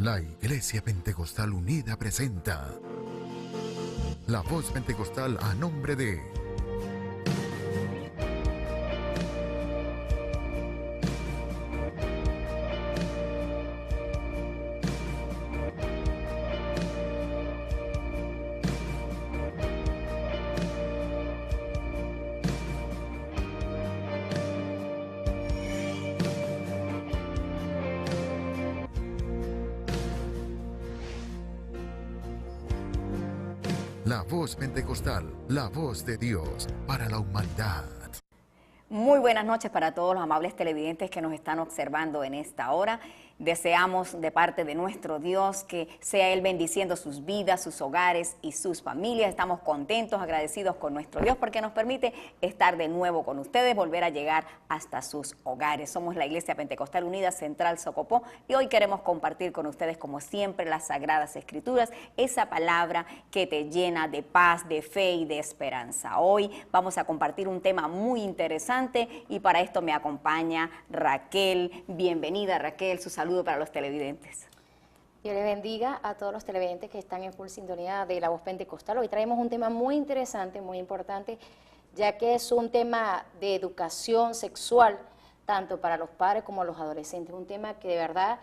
La Iglesia Pentecostal Unida presenta La Voz Pentecostal a nombre de La Voz Pentecostal, la voz de Dios para la humanidad. Muy buenas noches para todos los amables televidentes que nos están observando en esta hora. Deseamos de parte de nuestro Dios que sea Él bendiciendo sus vidas, sus hogares y sus familias. Estamos contentos, agradecidos con nuestro Dios porque nos permite estar de nuevo con ustedes, volver a llegar hasta sus hogares. Somos la Iglesia Pentecostal Unida Central Socopó y hoy queremos compartir con ustedes, como siempre, las Sagradas Escrituras, esa palabra que te llena de paz, de fe y de esperanza. Hoy vamos a compartir un tema muy interesante y para esto me acompaña Raquel. Bienvenida, Raquel, su saludo para los televidentes. Dios les bendiga a todos los televidentes que están en full sintonía de La Voz Pentecostal. Hoy traemos un tema muy interesante, muy importante, ya que es un tema de educación sexual, tanto para los padres como los adolescentes. Un tema que de verdad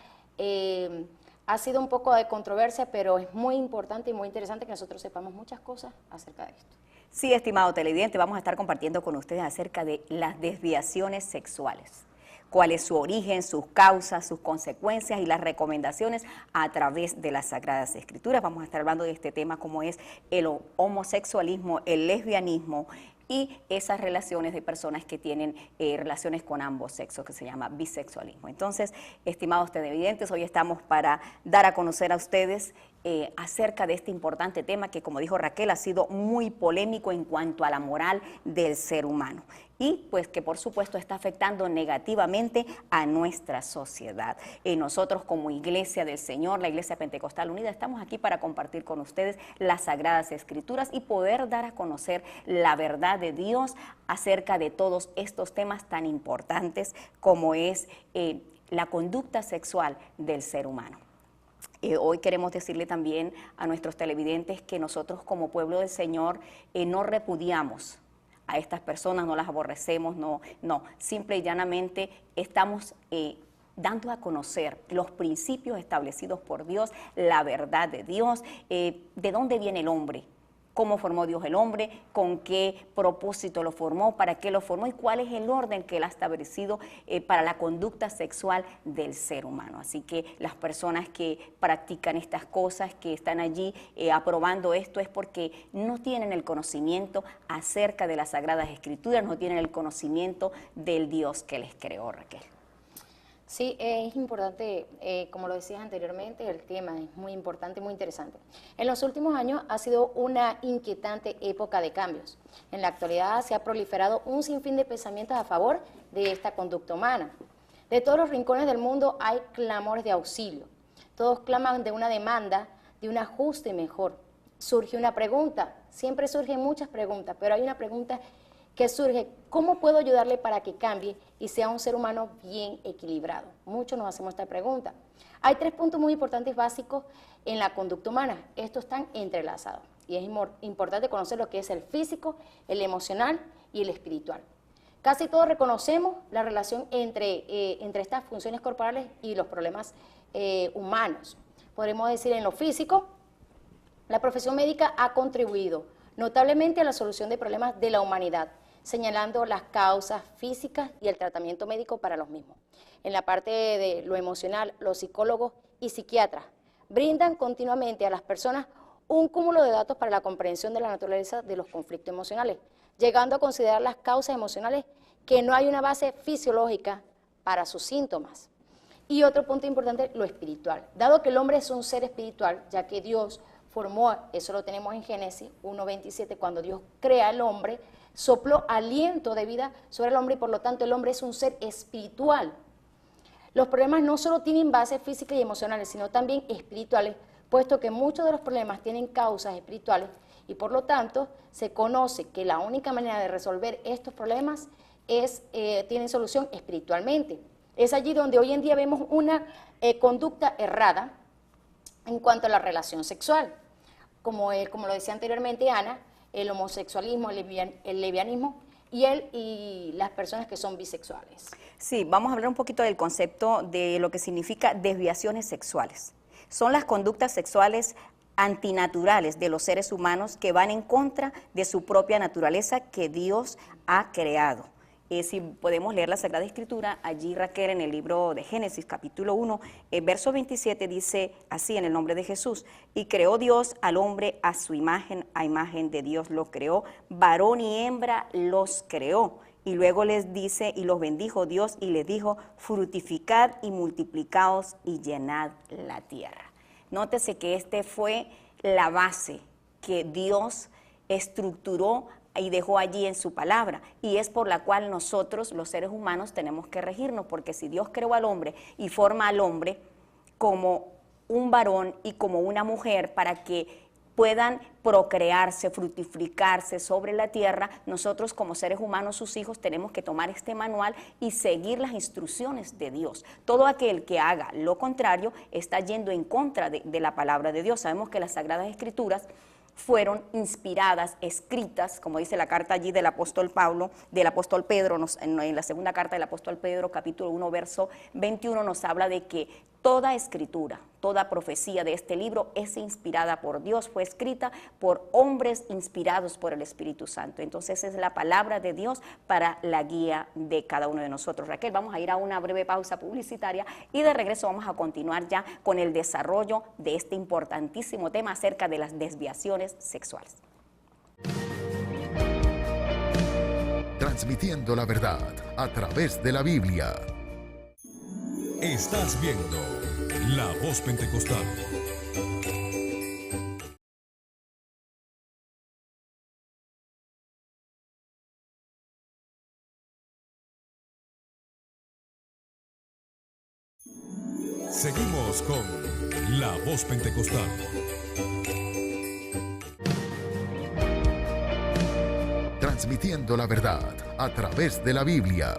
ha sido un poco de controversia, pero es muy importante y muy interesante que nosotros sepamos muchas cosas acerca de esto. Sí, estimado televidente, vamos a estar compartiendo con ustedes acerca de las desviaciones sexuales. Cuál es su origen, sus causas, sus consecuencias y las recomendaciones a través de las Sagradas Escrituras. Vamos a estar hablando de este tema como es el homosexualismo, el lesbianismo y esas relaciones de personas que tienen relaciones con ambos sexos, que se llama bisexualismo. Entonces, estimados televidentes, hoy estamos para dar a conocer a ustedes acerca de este importante tema que, como dijo Raquel, ha sido muy polémico en cuanto a la moral del ser humano y pues que por supuesto está afectando negativamente a nuestra sociedad. Nosotros como Iglesia del Señor, la Iglesia Pentecostal Unida, estamos aquí para compartir con ustedes las Sagradas Escrituras y poder dar a conocer la verdad de Dios acerca de todos estos temas tan importantes como es la conducta sexual del ser humano. Hoy queremos decirle también a nuestros televidentes que nosotros como pueblo del Señor no repudiamos a estas personas, no las aborrecemos, no, simple y llanamente estamos dando a conocer los principios establecidos por Dios, la verdad de Dios, de dónde viene el hombre, cómo formó Dios el hombre, con qué propósito lo formó, para qué lo formó y cuál es el orden que Él ha establecido para la conducta sexual del ser humano. Así que las personas que practican estas cosas, que están allí aprobando esto, es porque no tienen el conocimiento acerca de las Sagradas Escrituras, no tienen el conocimiento del Dios que les creó, Raquel. Sí, es importante, como lo decías anteriormente, el tema es muy importante, muy interesante. En los últimos años ha sido una inquietante época de cambios. En la actualidad se ha proliferado un sinfín de pensamientos a favor de esta conducta humana. De todos los rincones del mundo hay clamores de auxilio. Todos claman de una demanda, de un ajuste mejor. Surge una pregunta, siempre surgen muchas preguntas, pero hay una pregunta que surge: ¿cómo puedo ayudarle para que cambie y sea un ser humano bien equilibrado? Muchos nos hacemos esta pregunta. Hay 3 puntos muy importantes básicos en la conducta humana. Estos están entrelazados y es importante conocer lo que es el físico, el emocional y el espiritual. Casi todos reconocemos la relación entre estas funciones corporales y los problemas humanos. Podremos decir, en lo físico, la profesión médica ha contribuido notablemente a la solución de problemas de la humanidad, señalando las causas físicas y el tratamiento médico para los mismos. En la parte de lo emocional, los psicólogos y psiquiatras brindan continuamente a las personas un cúmulo de datos para la comprensión de la naturaleza de los conflictos emocionales, llegando a considerar las causas emocionales que no hay una base fisiológica para sus síntomas. Y otro punto importante, lo espiritual. Dado que el hombre es un ser espiritual, ya que Dios formó, eso lo tenemos en Génesis 1:27, cuando Dios crea al hombre, sopló aliento de vida sobre el hombre y por lo tanto el hombre es un ser espiritual. Los problemas no solo tienen bases físicas y emocionales, sino también espirituales, puesto que muchos de los problemas tienen causas espirituales y por lo tanto se conoce que la única manera de resolver estos problemas tienen solución espiritualmente. Es allí donde hoy en día vemos una conducta errada en cuanto a la relación sexual. Como lo decía anteriormente Ana, el homosexualismo, el lesbianismo y las personas que son bisexuales. Sí, vamos a hablar un poquito del concepto de lo que significa desviaciones sexuales. Son las conductas sexuales antinaturales de los seres humanos que van en contra de su propia naturaleza que Dios ha creado. Si podemos leer la Sagrada Escritura, allí Raquel en el libro de Génesis capítulo 1, verso 27 dice así en el nombre de Jesús: y creó Dios al hombre a su imagen, a imagen de Dios lo creó, varón y hembra los creó. Y luego les dice, y los bendijo Dios y les dijo, fructificad y multiplicaos y llenad la tierra. Nótese que este fue la base que Dios estructuró y dejó allí en su palabra, y es por la cual nosotros, los seres humanos, tenemos que regirnos, porque si Dios creó al hombre y forma al hombre como un varón y como una mujer para que puedan procrearse, fructificarse sobre la tierra, nosotros como seres humanos, sus hijos, tenemos que tomar este manual y seguir las instrucciones de Dios. Todo aquel que haga lo contrario está yendo en contra de la palabra de Dios. Sabemos que las Sagradas Escrituras fueron inspiradas, escritas, como dice la carta allí del apóstol Pablo, del apóstol Pedro, en la segunda carta del apóstol Pedro, capítulo 1, verso 21, nos habla de que toda escritura, toda profecía de este libro es inspirada por Dios, fue escrita por hombres inspirados por el Espíritu Santo. Entonces es la palabra de Dios para la guía de cada uno de nosotros. Raquel, vamos a ir a una breve pausa publicitaria y de regreso vamos a continuar ya con el desarrollo de este importantísimo tema acerca de las desviaciones sexuales. Transmitiendo la verdad a través de la Biblia. Estás viendo La Voz Pentecostal. Seguimos con La Voz Pentecostal. Transmitiendo la verdad a través de la Biblia.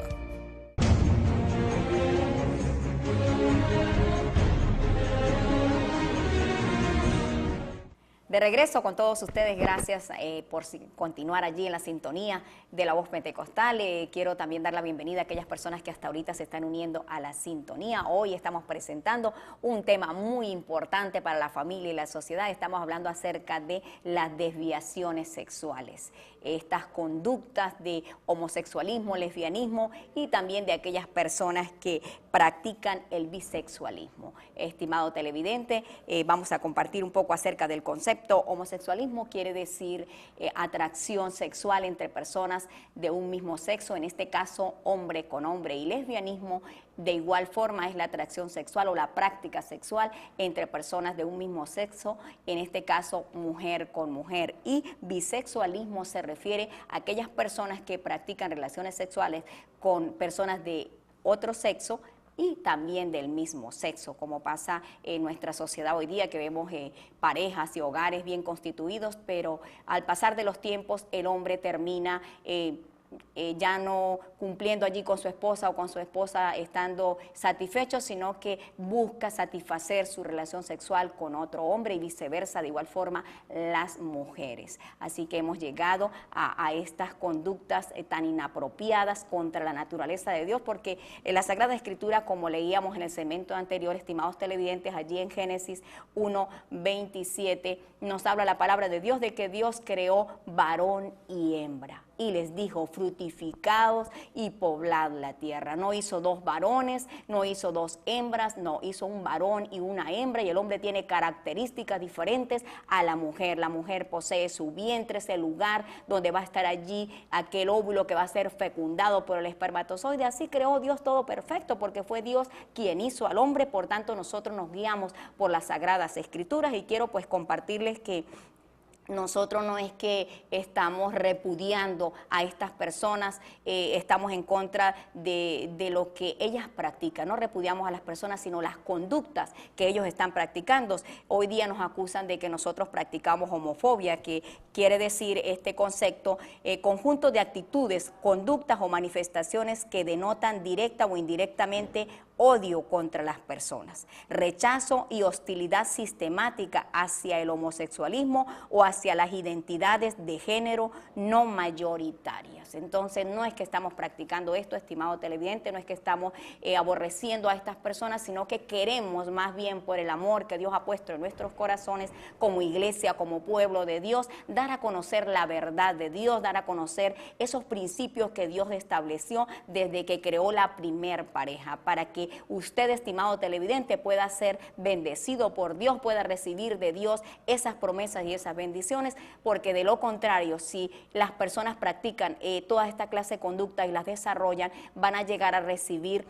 De regreso con todos ustedes, gracias por continuar allí en la sintonía de La Voz Pentecostal. Quiero también dar la bienvenida a aquellas personas que hasta ahorita se están uniendo a la sintonía. Hoy estamos presentando un tema muy importante para la familia y la sociedad. Estamos hablando acerca de las desviaciones sexuales, estas conductas de homosexualismo, lesbianismo y también de aquellas personas que practican el bisexualismo. Estimado televidente, vamos a compartir un poco acerca del concepto. Homosexualismo quiere decir atracción sexual entre personas de un mismo sexo, en este caso hombre con hombre, y lesbianismo de igual forma es la atracción sexual o la práctica sexual entre personas de un mismo sexo, en este caso mujer con mujer. Y bisexualismo se refiere a aquellas personas que practican relaciones sexuales con personas de otro sexo y también del mismo sexo, como pasa en nuestra sociedad hoy día, que vemos parejas y hogares bien constituidos, pero al pasar de los tiempos el hombre termina ya no cumpliendo allí con su esposa o con su esposa estando satisfecho, sino que busca satisfacer su relación sexual con otro hombre y viceversa, de igual forma las mujeres. Así que hemos llegado a estas conductas tan inapropiadas contra la naturaleza de Dios, porque en la Sagrada Escritura, como leíamos en el segmento anterior, estimados televidentes, allí en Génesis 1:27, nos habla la palabra de Dios de que Dios creó varón y hembra. Y les dijo, fructificados y poblad la tierra. No hizo dos varones, no hizo dos hembras, no, hizo un varón y una hembra, y el hombre tiene características diferentes a la mujer. La mujer posee su vientre, ese lugar donde va a estar allí aquel óvulo que va a ser fecundado por el espermatozoide. Así creó Dios todo perfecto, porque fue Dios quien hizo al hombre. Por tanto, nosotros nos guiamos por las Sagradas Escrituras, y quiero pues compartirles que nosotros no es que estamos repudiando a estas personas, estamos en contra de lo que ellas practican. No repudiamos a las personas, sino las conductas que ellos están practicando. Hoy día nos acusan de que nosotros practicamos homofobia, que quiere decir este concepto, conjunto de actitudes, conductas o manifestaciones que denotan directa o indirectamente odio contra las personas, rechazo y hostilidad sistemática hacia el homosexualismo o hacia las identidades de género no mayoritarias. Entonces, no es que estamos practicando esto, estimado televidente, no es que estamos aborreciendo a estas personas, sino que queremos más bien, por el amor que Dios ha puesto en nuestros corazones, como iglesia, como pueblo de Dios, dar a conocer la verdad de Dios, dar a conocer esos principios que Dios estableció desde que creó la primer pareja, para que usted, estimado televidente, pueda ser bendecido por Dios, pueda recibir de Dios esas promesas y esas bendiciones, porque de lo contrario, si las personas practican toda esta clase de conducta y las desarrollan, van a llegar a recibir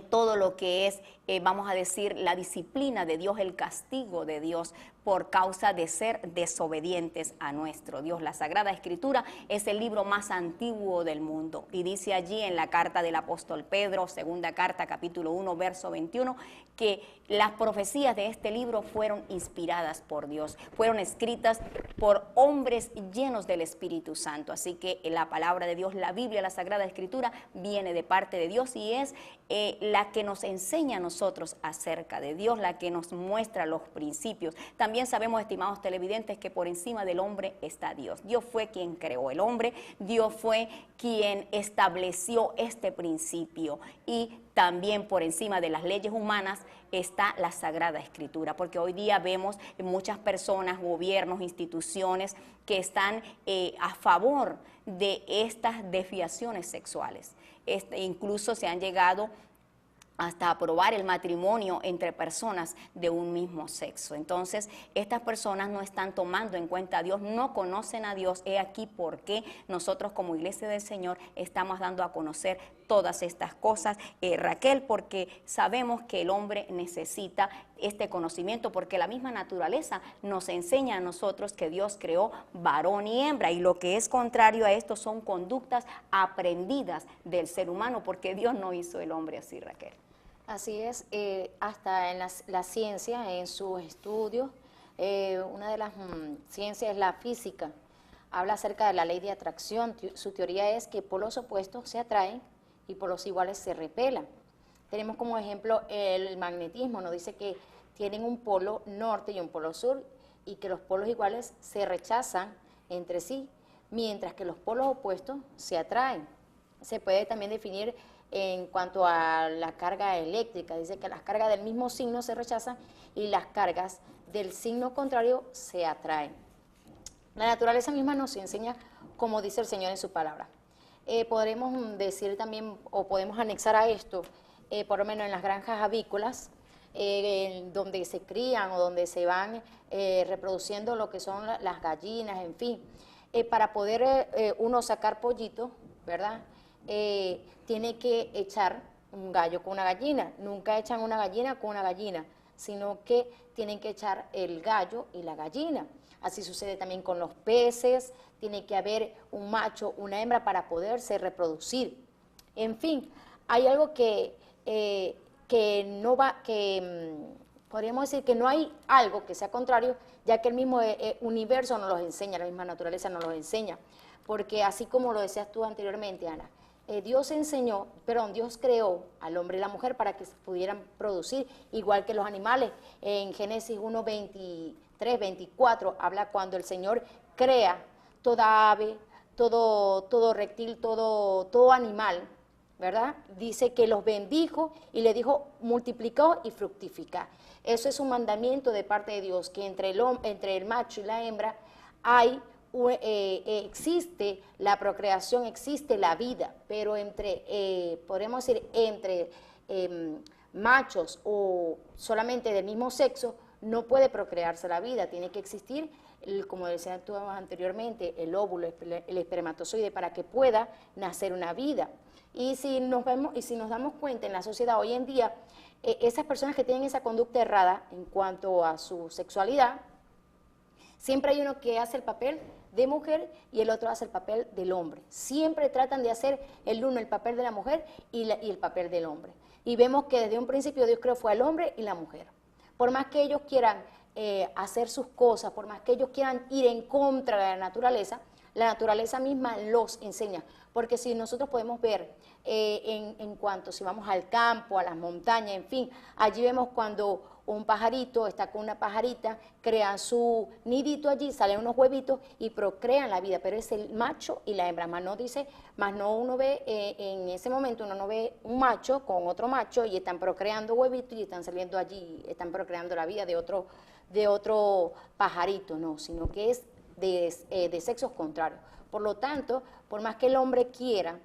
todo lo que es, vamos a decir, la disciplina de Dios, el castigo de Dios por causa de ser desobedientes a nuestro Dios. La Sagrada Escritura es el libro más antiguo del mundo y dice allí en la carta del apóstol Pedro, segunda carta, capítulo 1, verso 21, que las profecías de este libro fueron inspiradas por Dios, fueron escritas por hombres llenos del Espíritu Santo. Así que la palabra de Dios, la Biblia, la Sagrada Escritura, viene de parte de Dios y es la que nos enseña a nosotros acerca de Dios, la que nos muestra los principios. También sabemos, estimados televidentes, que por encima del hombre está Dios. Dios fue quien creó el hombre, Dios fue quien estableció este principio, y también por encima de las leyes humanas está la Sagrada Escritura, porque hoy día vemos muchas personas, gobiernos, instituciones que están a favor de estas desviaciones sexuales. Incluso se han llegado hasta aprobar el matrimonio entre personas de un mismo sexo. Entonces, estas personas no están tomando en cuenta a Dios, no conocen a Dios. He aquí por qué nosotros como Iglesia del Señor estamos dando a conocer todas estas cosas, Raquel, porque sabemos que el hombre necesita este conocimiento, porque la misma naturaleza nos enseña a nosotros que Dios creó varón y hembra, y lo que es contrario a esto son conductas aprendidas del ser humano, porque Dios no hizo el hombre así, Raquel. Así es, hasta en la ciencia, en sus estudios, una de las ciencias es la física, habla acerca de la ley de atracción. Su teoría es que polos opuestos se atraen y polos iguales se repelan. Tenemos como ejemplo el magnetismo, nos dice que tienen un polo norte y un polo sur, y que los polos iguales se rechazan entre sí, mientras que los polos opuestos se atraen. Se puede también definir en cuanto a la carga eléctrica, dice que las cargas del mismo signo se rechazan y las cargas del signo contrario se atraen. La naturaleza misma nos enseña, como dice el Señor en su palabra. Podremos decir también, o podemos anexar a esto, por lo menos en las granjas avícolas, donde se crían o donde se van reproduciendo lo que son las gallinas, en fin, para poder uno sacar pollito, ¿verdad? Tiene que echar un gallo con una gallina. Nunca echan una gallina con una gallina, sino que tienen que echar el gallo y la gallina. Así sucede también con los peces, tiene que haber un macho, una hembra para poderse reproducir. En fin, hay algo que no va, podríamos decir que no hay algo que sea contrario, ya que el mismo universo nos los enseña, la misma naturaleza nos los enseña. Porque así como lo decías tú anteriormente, Ana, Dios creó al hombre y la mujer para que se pudieran producir, igual que los animales. En Génesis 1, 23, 24, habla cuando el Señor crea toda ave, todo reptil, todo animal, ¿verdad? Dice que los bendijo y le dijo, multiplicó y fructifica. Eso es un mandamiento de parte de Dios, que entre el macho y la hembra existe la procreación, existe la vida, pero podemos decir, entre machos o solamente del mismo sexo, no puede procrearse la vida, tiene que existir, como decía tú anteriormente, el óvulo, el espermatozoide, para que pueda nacer una vida. Y si nos damos cuenta en la sociedad hoy en día, esas personas que tienen esa conducta errada en cuanto a su sexualidad, siempre hay uno que hace el papel de mujer y el otro hace el papel del hombre. Siempre tratan de hacer el uno el papel de la mujer y el papel del hombre. Y vemos que desde un principio Dios creó fue al hombre y la mujer. Por más que ellos quieran hacer sus cosas, por más que ellos quieran ir en contra de la naturaleza la naturaleza misma los enseña. Porque si nosotros podemos ver en cuanto si vamos al campo, a las montañas, en fin, allí vemos cuando un pajarito está con una pajarita, crean su nidito allí, salen unos huevitos y procrean la vida, pero es el macho y la hembra, más no uno ve en ese momento, uno no ve un macho con otro macho y están procreando huevitos y están saliendo allí, están procreando la vida de otro pajarito, no, sino que es de sexos contrarios. Por lo tanto, por más que el hombre quiera,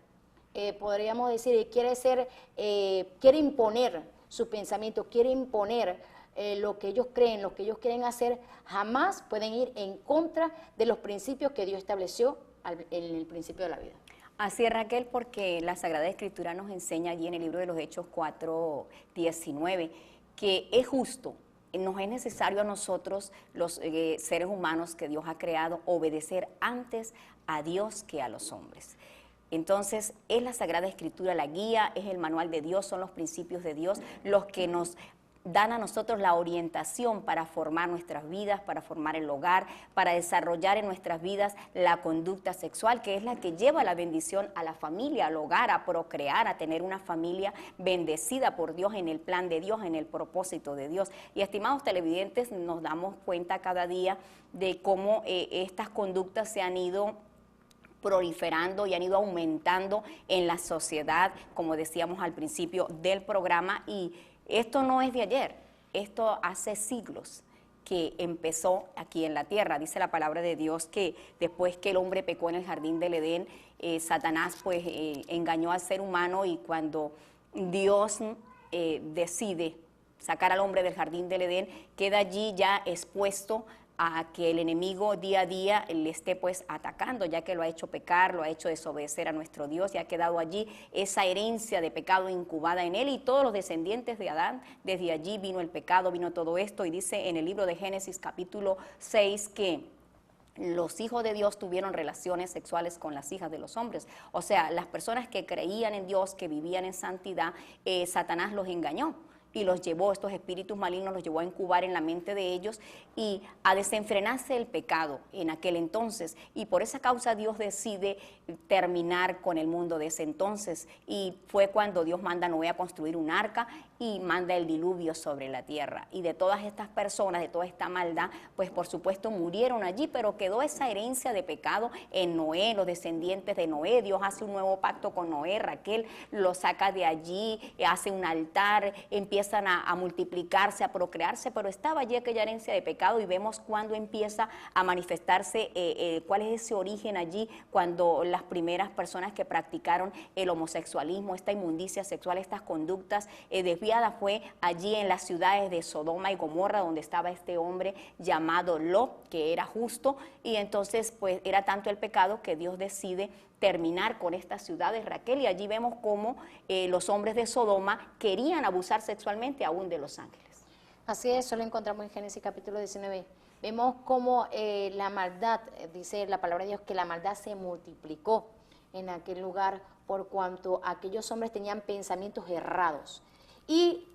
podríamos decir, quiere imponer su pensamiento, quiere imponer lo que ellos creen, lo que ellos quieren hacer, jamás pueden ir en contra de los principios que Dios estableció en el principio de la vida. Así es, Raquel, porque la Sagrada Escritura nos enseña allí en el libro de los Hechos 4:19 que es justo, nos es necesario a nosotros, los seres humanos que Dios ha creado, obedecer antes a Dios que a los hombres. Entonces, es la Sagrada Escritura la guía, es el manual de Dios, son los principios de Dios los que nos dan a nosotros la orientación para formar nuestras vidas, para formar el hogar, para desarrollar en nuestras vidas la conducta sexual, que es la que lleva la bendición a la familia, al hogar, a procrear, a tener una familia bendecida por Dios, en el plan de Dios, en el propósito de Dios. Y estimados televidentes, nos damos cuenta cada día de cómo estas conductas se han ido proliferando y han ido aumentando en la sociedad, como decíamos al principio del programa, y esto no es de ayer, esto hace siglos que empezó aquí en la tierra. Dice la palabra de Dios que después que el hombre pecó en el jardín del Edén, Satanás pues engañó al ser humano, y cuando Dios decide sacar al hombre del jardín del Edén, queda allí ya expuesto a que el enemigo día a día le esté pues atacando, ya que lo ha hecho pecar, lo ha hecho desobedecer a nuestro Dios, y ha quedado allí esa herencia de pecado incubada en él y todos los descendientes de Adán. Desde allí vino el pecado, vino todo esto, y dice en el libro de Génesis capítulo 6 que los hijos de Dios tuvieron relaciones sexuales con las hijas de los hombres. O sea, las personas que creían en Dios, que vivían en santidad, Satanás los engañó y los llevó, estos espíritus malignos los llevó a incubar en la mente de ellos y a desenfrenarse el pecado en aquel entonces, y por esa causa Dios decide terminar con el mundo de ese entonces, y fue cuando Dios manda a Noé a construir un arca y manda el diluvio sobre la tierra, y de todas estas personas, de toda esta maldad, pues por supuesto murieron allí, pero quedó esa herencia de pecado en Noé, los descendientes de Noé. Dios hace un nuevo pacto con Noé, Raquel lo saca de allí, hace un altar, empiezan a multiplicarse, a procrearse, pero estaba allí aquella herencia de pecado, y vemos cuando empieza a manifestarse, cuál es ese origen allí, cuando las primeras personas que practicaron el homosexualismo, esta inmundicia sexual, estas conductas desviadas, fue allí en las ciudades de Sodoma y Gomorra, donde estaba este hombre llamado Lot, que era justo, y entonces pues era tanto el pecado que Dios decide terminar con estas ciudades, Raquel, y allí vemos cómo los hombres de Sodoma querían abusar sexualmente aún de los ángeles. Así es, eso lo encontramos en Génesis capítulo 19. Vemos cómo la maldad, dice la palabra de Dios, que la maldad se multiplicó en aquel lugar por cuanto aquellos hombres tenían pensamientos errados. Y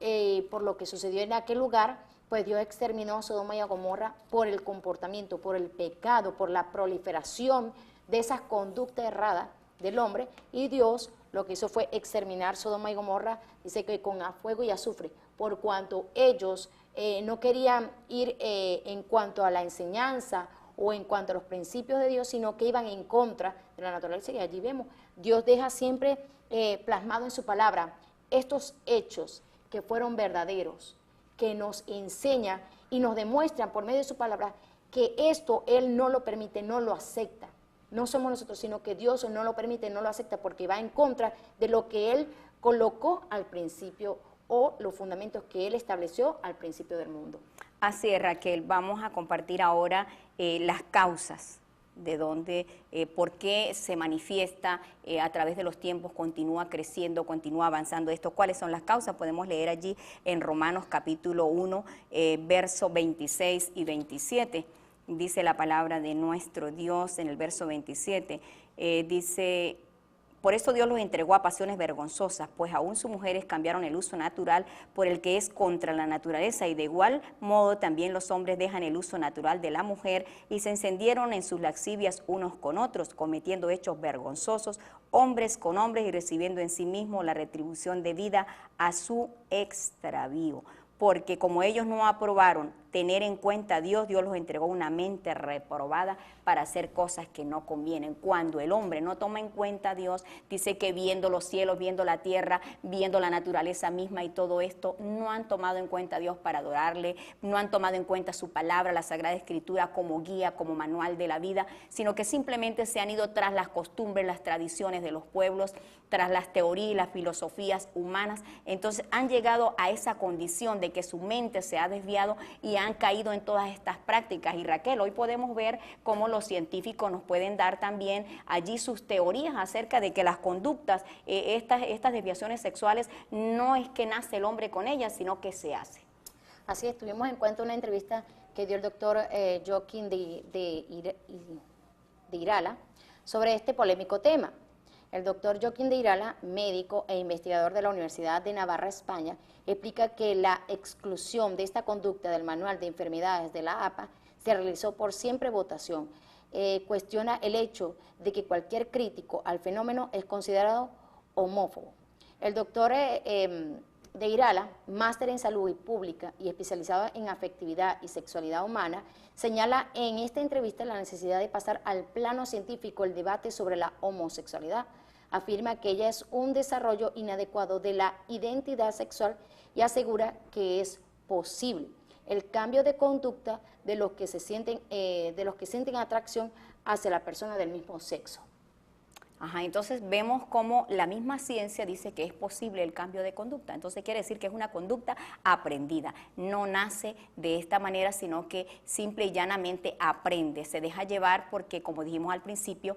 por lo que sucedió en aquel lugar, pues Dios exterminó a Sodoma y a Gomorra por el comportamiento, por el pecado, por la proliferación de esas conductas erradas del hombre, y Dios lo que hizo fue exterminar Sodoma y Gomorra, dice que con a fuego y azufre, por cuanto ellos no querían ir en cuanto a la enseñanza o en cuanto a los principios de Dios, sino que iban en contra de la naturaleza. Y allí vemos, Dios deja siempre plasmado en su palabra estos hechos que fueron verdaderos, que nos enseñan y nos demuestran por medio de su palabra que esto Él no lo permite, no lo acepta. No somos nosotros, sino que Dios no lo permite, no lo acepta, porque va en contra de lo que Él colocó al principio, o los fundamentos que Él estableció al principio del mundo. Así es, Raquel. Vamos a compartir ahora las causas de dónde, por qué se manifiesta a través de los tiempos, continúa creciendo, continúa avanzando esto. ¿Cuáles son las causas? Podemos leer allí en Romanos capítulo 1, versos 26 y 27. Dice la palabra de nuestro Dios en el verso 27, dice: Por eso Dios los entregó a pasiones vergonzosas, pues aún sus mujeres cambiaron el uso natural por el que es contra la naturaleza, y de igual modo también los hombres dejan el uso natural de la mujer y se encendieron en sus lascivias unos con otros, cometiendo hechos vergonzosos, hombres con hombres, y recibiendo en sí mismos la retribución debida a su extravío. Porque como ellos no aprobaron tener en cuenta a Dios, Dios los entregó una mente reprobada para hacer cosas que no convienen. Cuando el hombre no toma en cuenta a Dios, dice que viendo los cielos, viendo la tierra, viendo la naturaleza misma y todo esto, no han tomado en cuenta a Dios para adorarle, no han tomado en cuenta su palabra, la Sagrada Escritura, como guía, como manual de la vida, sino que simplemente se han ido tras las costumbres, las tradiciones de los pueblos, tras las teorías y las filosofías humanas. Entonces han llegado a esa condición de que su mente se ha desviado y han caído en todas estas prácticas. Y Raquel, hoy podemos ver cómo los científicos nos pueden dar también allí sus teorías acerca de que las conductas, estas desviaciones sexuales, no es que nace el hombre con ellas, sino que se hace. Así es, tuvimos en cuenta una entrevista que dio el doctor Joaquín de Irala sobre este polémico tema. El doctor Joaquín de Irala, médico e investigador de la Universidad de Navarra, España, explica que la exclusión de esta conducta del Manual de Enfermedades de la APA se realizó por siempre votación. Cuestiona el hecho de que cualquier crítico al fenómeno es considerado homófobo. El doctor de Irala, máster en salud pública y especializado en afectividad y sexualidad humana, señala en esta entrevista la necesidad de pasar al plano científico el debate sobre la homosexualidad. Afirma que ella es un desarrollo inadecuado de la identidad sexual y asegura que es posible el cambio de conducta de los que sienten atracción hacia la persona del mismo sexo. Ajá, entonces vemos cómo la misma ciencia dice que es posible el cambio de conducta. Entonces quiere decir que es una conducta aprendida, no nace de esta manera, sino que simple y llanamente aprende, se deja llevar porque, como dijimos al principio,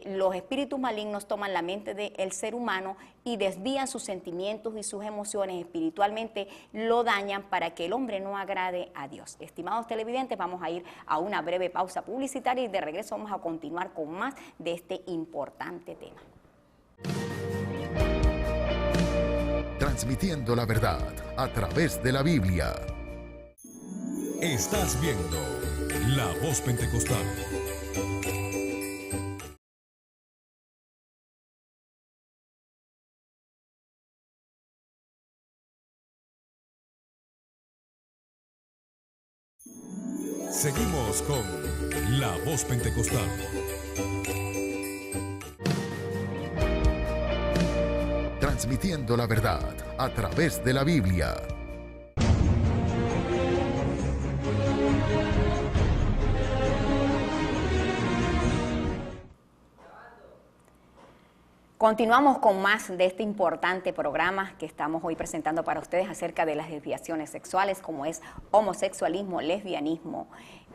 los espíritus malignos toman la mente del ser humano y desvían sus sentimientos y sus emociones, espiritualmente lo dañan para que el hombre no agrade a Dios. Estimados televidentes, vamos a ir a una breve pausa publicitaria y de regreso vamos a continuar con más de este importante tema. Transmitiendo la verdad a través de la Biblia. Estás viendo La Voz Pentecostal. Seguimos con La Voz Pentecostal. Transmitiendo la verdad a través de la Biblia. Continuamos con más de este importante programa que estamos hoy presentando para ustedes acerca de las desviaciones sexuales, como es homosexualismo, lesbianismo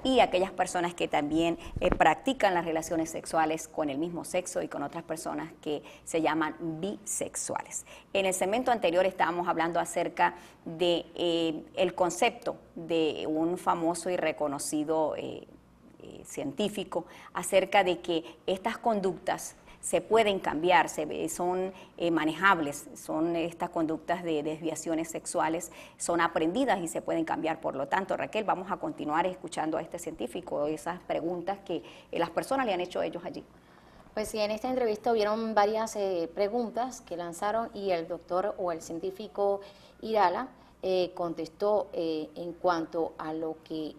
y aquellas personas que también practican las relaciones sexuales con el mismo sexo y con otras personas que se llaman bisexuales. En el segmento anterior estábamos hablando acerca de el concepto de un famoso y reconocido científico acerca de que estas conductas se pueden cambiar, son manejables, son estas conductas de desviaciones sexuales, son aprendidas y se pueden cambiar. Por lo tanto, Raquel, vamos a continuar escuchando a este científico, esas preguntas que las personas le han hecho a ellos allí. Pues sí, en esta entrevista hubieron varias preguntas que lanzaron y el doctor o el científico Irala contestó en cuanto a lo que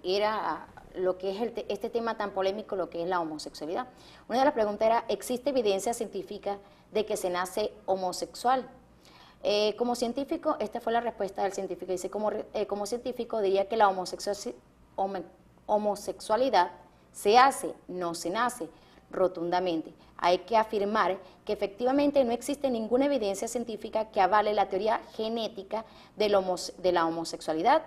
es este tema tan polémico, lo que es la homosexualidad. Una de las preguntas era, ¿existe evidencia científica de que se nace homosexual? Como científico, esta fue la respuesta del científico. Dice, como científico diría que la homosexualidad se hace, no se nace, rotundamente. Hay que afirmar que efectivamente no existe ninguna evidencia científica que avale la teoría genética de la homosexualidad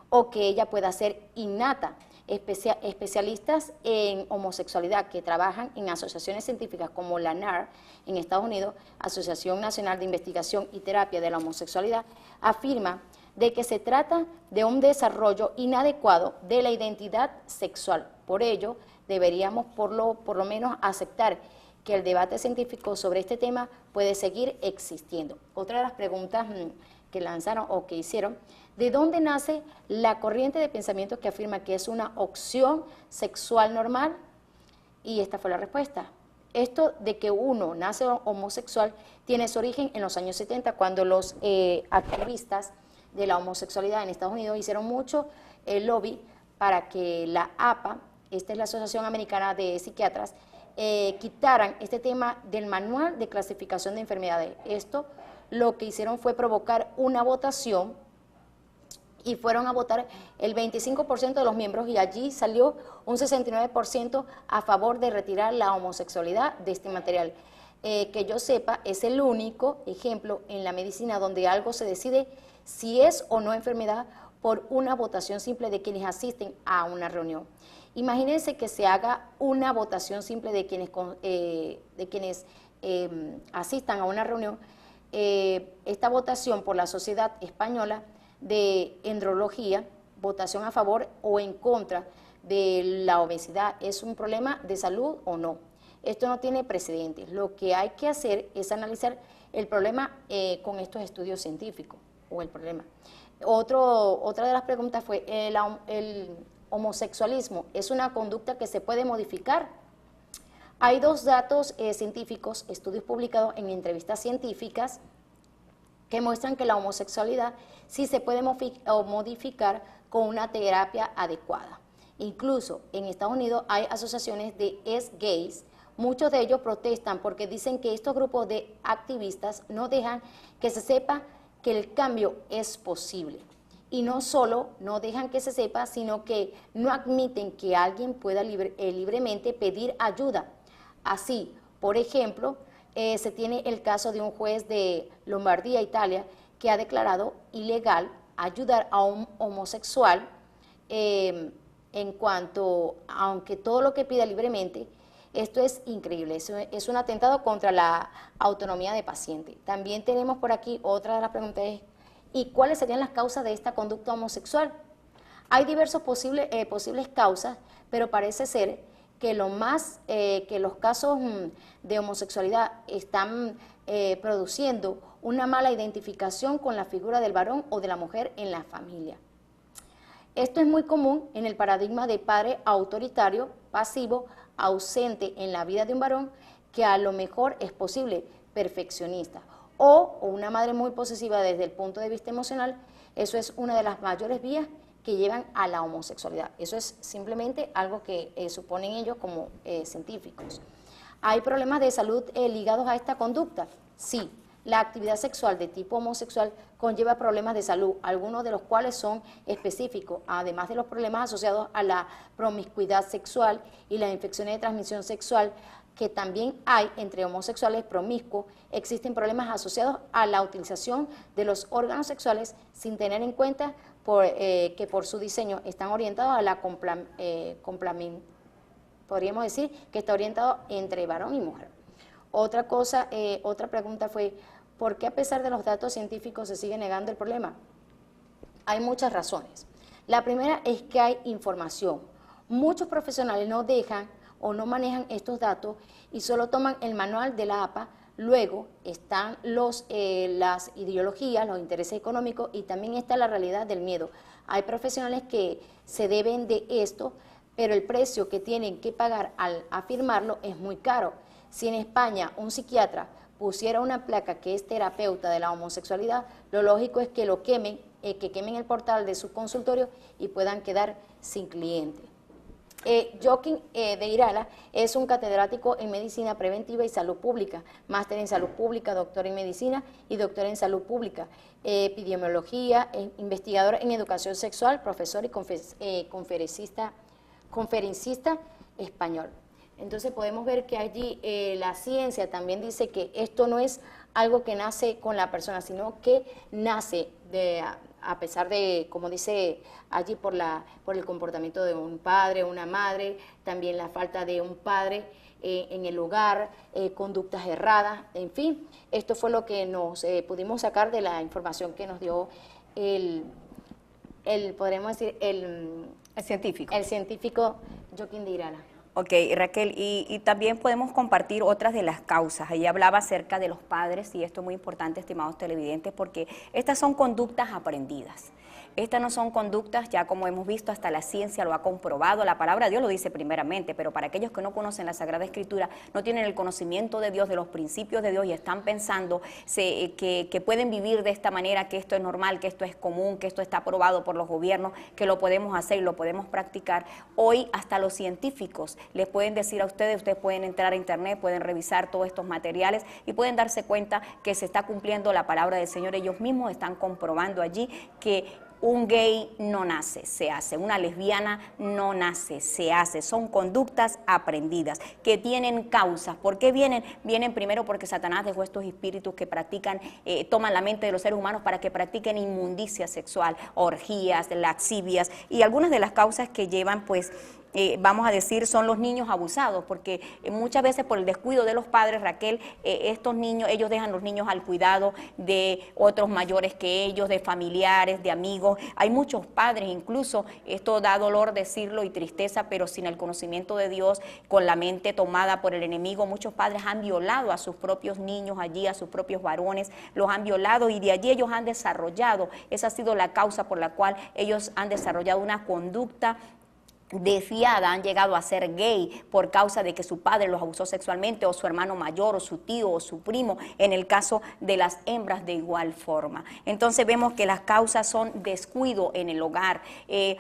o que ella pueda ser innata. Especialistas en homosexualidad que trabajan en asociaciones científicas como la NAR en Estados Unidos, Asociación Nacional de Investigación y Terapia de la Homosexualidad, afirma de que se trata de un desarrollo inadecuado de la identidad sexual. Por ello, deberíamos por lo menos aceptar que el debate científico sobre este tema puede seguir existiendo. Otra de las preguntas que lanzaron o que hicieron, ¿de dónde nace la corriente de pensamiento que afirma que es una opción sexual normal? Y esta fue la respuesta. Esto de que uno nace homosexual tiene su origen en los años 70, cuando los activistas de la homosexualidad en Estados Unidos hicieron mucho lobby para que la APA, esta es la Asociación Americana de Psiquiatras, quitaran este tema del manual de clasificación de enfermedades. Esto lo que hicieron fue provocar una votación y fueron a votar el 25% de los miembros y allí salió un 69% a favor de retirar la homosexualidad de este material. Que yo sepa, es el único ejemplo en la medicina donde algo se decide si es o no enfermedad por una votación simple de quienes asisten a una reunión. Imagínense que se haga una votación simple de quienes asistan a una reunión. Esta votación por la Sociedad Española de Andrología, votación a favor o en contra de la obesidad, ¿es un problema de salud o no? Esto no tiene precedentes. Lo que hay que hacer es analizar el problema con estos estudios científicos, o el problema. Otra de las preguntas fue, ¿el homosexualismo es una conducta que se puede modificar? Hay dos datos científicos, estudios publicados en entrevistas científicas, que muestran que la homosexualidad sí se puede modificar con una terapia adecuada. Incluso en Estados Unidos hay asociaciones de gays. Muchos de ellos protestan porque dicen que estos grupos de activistas no dejan que se sepa que el cambio es posible. Y no solo no dejan que se sepa, sino que no admiten que alguien pueda libremente pedir ayuda. Así, por ejemplo, se tiene el caso de un juez de Lombardía, Italia, que ha declarado ilegal ayudar a un homosexual en cuanto, aunque todo lo que pida libremente. Esto es increíble, es un atentado contra la autonomía de paciente. También tenemos por aquí otra de las preguntas, ¿y cuáles serían las causas de esta conducta homosexual? Hay diversas posibles causas, pero parece ser que los casos de homosexualidad están produciendo una mala identificación con la figura del varón o de la mujer en la familia. Esto es muy común en el paradigma de padre autoritario, pasivo, ausente en la vida de un varón, que a lo mejor es posible perfeccionista, o una madre muy posesiva desde el punto de vista emocional. Eso es una de las mayores vías que llevan a la homosexualidad. Eso es simplemente algo que suponen ellos como científicos. ¿Hay problemas de salud ligados a esta conducta? Sí. La actividad sexual de tipo homosexual conlleva problemas de salud, algunos de los cuales son específicos, además de los problemas asociados a la promiscuidad sexual y las infecciones de transmisión sexual que también hay entre homosexuales promiscuos. Existen problemas asociados a la utilización de los órganos sexuales sin tener en cuenta que por su diseño están orientados a la podríamos decir que está orientado entre varón y mujer. Otra pregunta fue, ¿por qué a pesar de los datos científicos se sigue negando el problema? Hay muchas razones. La primera es que hay información. Muchos profesionales no dejan o no manejan estos datos y solo toman el manual de la APA. Luego están las ideologías, los intereses económicos y también está la realidad del miedo. Hay profesionales que se deben de esto, pero el precio que tienen que pagar al afirmarlo es muy caro. Si en España un psiquiatra pusiera una placa que es terapeuta de la homosexualidad, lo lógico es que que quemen el portal de su consultorio y puedan quedar sin cliente. Joaquín de Irala es un catedrático en Medicina Preventiva y Salud Pública, máster en Salud Pública, doctor en Medicina y doctor en Salud Pública, epidemiología, investigador en Educación Sexual, profesor y conferencista español. Entonces podemos ver que allí la ciencia también dice que esto no es algo que nace con la persona, sino que nace a pesar de, como dice allí, por el comportamiento de un padre, una madre, también la falta de un padre en el hogar, conductas erradas, en fin. Esto fue lo que nos pudimos sacar de la información que nos dio podremos decir, el científico Joaquín de Irala. Ok, Raquel, y también podemos compartir otras de las causas. Ella hablaba acerca de los padres, y esto es muy importante, estimados televidentes, porque estas son conductas aprendidas. Estas no son conductas, ya como hemos visto, hasta la ciencia lo ha comprobado, la palabra de Dios lo dice primeramente, pero para aquellos que no conocen la Sagrada Escritura, no tienen el conocimiento de Dios, de los principios de Dios, y están pensando que pueden vivir de esta manera, que esto es normal, que esto es común, que esto está aprobado por los gobiernos, que lo podemos hacer y lo podemos practicar. Hoy hasta los científicos les pueden decir a ustedes pueden entrar a internet, pueden revisar todos estos materiales y pueden darse cuenta que se está cumpliendo la palabra del Señor. Ellos mismos están comprobando allí que un gay no nace, se hace. Una lesbiana no nace, se hace. Son conductas aprendidas que tienen causas. ¿Por qué vienen? Vienen primero porque Satanás dejó estos espíritus que practican, toman la mente de los seres humanos para que practiquen inmundicia sexual, orgías, laxivias, y algunas de las causas que llevan, pues, vamos a decir, son los niños abusados, porque muchas veces por el descuido de los padres, Raquel, estos niños, ellos dejan los niños al cuidado de otros mayores que ellos, de familiares, de amigos. Hay muchos padres, incluso, esto da dolor decirlo y tristeza, pero sin el conocimiento de Dios, con la mente tomada por el enemigo, muchos padres han violado a sus propios niños allí, a sus propios varones, los han violado, y de allí ellos han desarrollado, esa ha sido la causa por la cual ellos han desarrollado una conducta desviada, han llegado a ser gay por causa de que su padre los abusó sexualmente, o su hermano mayor, o su tío, o su primo, en el caso de las hembras de igual forma. Entonces vemos que las causas son descuido en el hogar,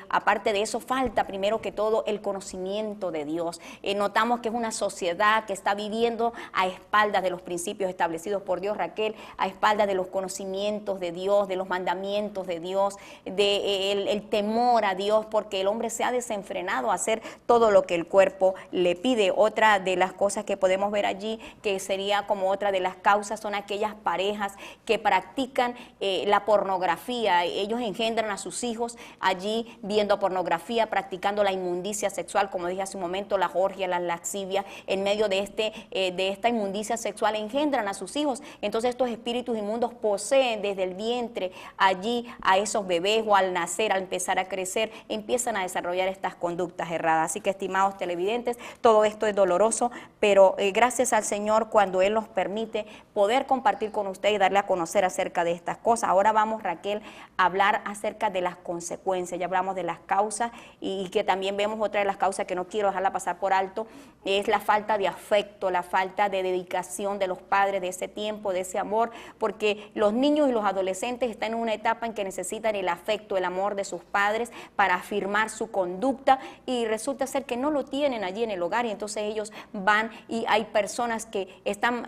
aparte de eso falta primero que todo el conocimiento de Dios. Notamos que es una sociedad que está viviendo a espaldas de los principios establecidos por Dios, Raquel, a espaldas de los conocimientos de Dios, de los mandamientos de Dios, el temor a Dios, porque el hombre se ha desenfrenado a hacer todo lo que el cuerpo le pide. Otra de las cosas que podemos ver allí, que sería como otra de las causas, son aquellas parejas que practican la pornografía. Ellos engendran a sus hijos allí viendo pornografía, practicando la inmundicia sexual, como dije hace un momento, las orgias, las laxivias. En medio de esta inmundicia sexual engendran a sus hijos. Entonces estos espíritus inmundos poseen desde el vientre allí a esos bebés, o al nacer, al empezar a crecer, empiezan a desarrollar estas conductas erradas. Así que, estimados televidentes, todo esto es doloroso, pero gracias al Señor, cuando Él nos permite poder compartir con ustedes y darle a conocer acerca de estas cosas. Ahora vamos, Raquel, a hablar acerca de las consecuencias. Ya hablamos de las causas, y que también vemos otra de las causas que no quiero dejarla pasar por alto, es la falta de afecto, la falta de dedicación de los padres, de ese tiempo, de ese amor, porque los niños y los adolescentes están en una etapa en que necesitan el afecto, el amor de sus padres para afirmar su conducta, y resulta ser que no lo tienen allí en el hogar, y entonces ellos van, y hay personas que están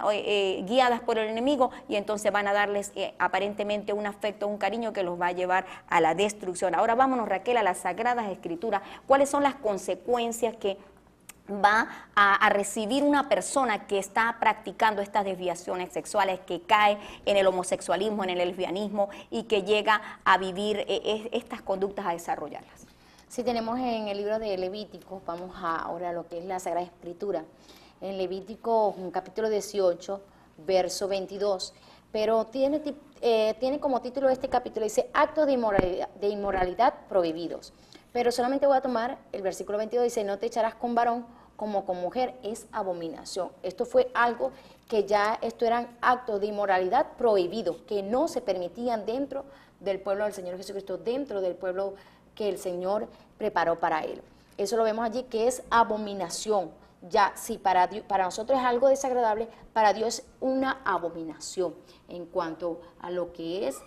guiadas por el enemigo, y entonces van a darles aparentemente un afecto, un cariño que los va a llevar a la destrucción. Ahora vámonos, Raquel, a las Sagradas Escrituras. ¿Cuáles son las consecuencias que va a recibir una persona que está practicando estas desviaciones sexuales, que cae en el homosexualismo, en el lesbianismo, y que llega a vivir estas conductas, a desarrollarlas? Si tenemos en el libro de Levítico, vamos ahora a lo que es la Sagrada Escritura, en Levítico capítulo 18, verso 22, pero tiene como título este capítulo, dice actos de inmoralidad prohibidos, pero solamente voy a tomar el versículo 22, dice no te echarás con varón como con mujer, es abominación. Esto fue algo que ya, esto eran actos de inmoralidad prohibidos, que no se permitían dentro del pueblo del Señor Jesucristo, dentro del pueblo que el Señor preparó para él. Eso lo vemos allí, que es abominación. Ya, si para nosotros es algo desagradable, para Dios es una abominación en cuanto a lo que es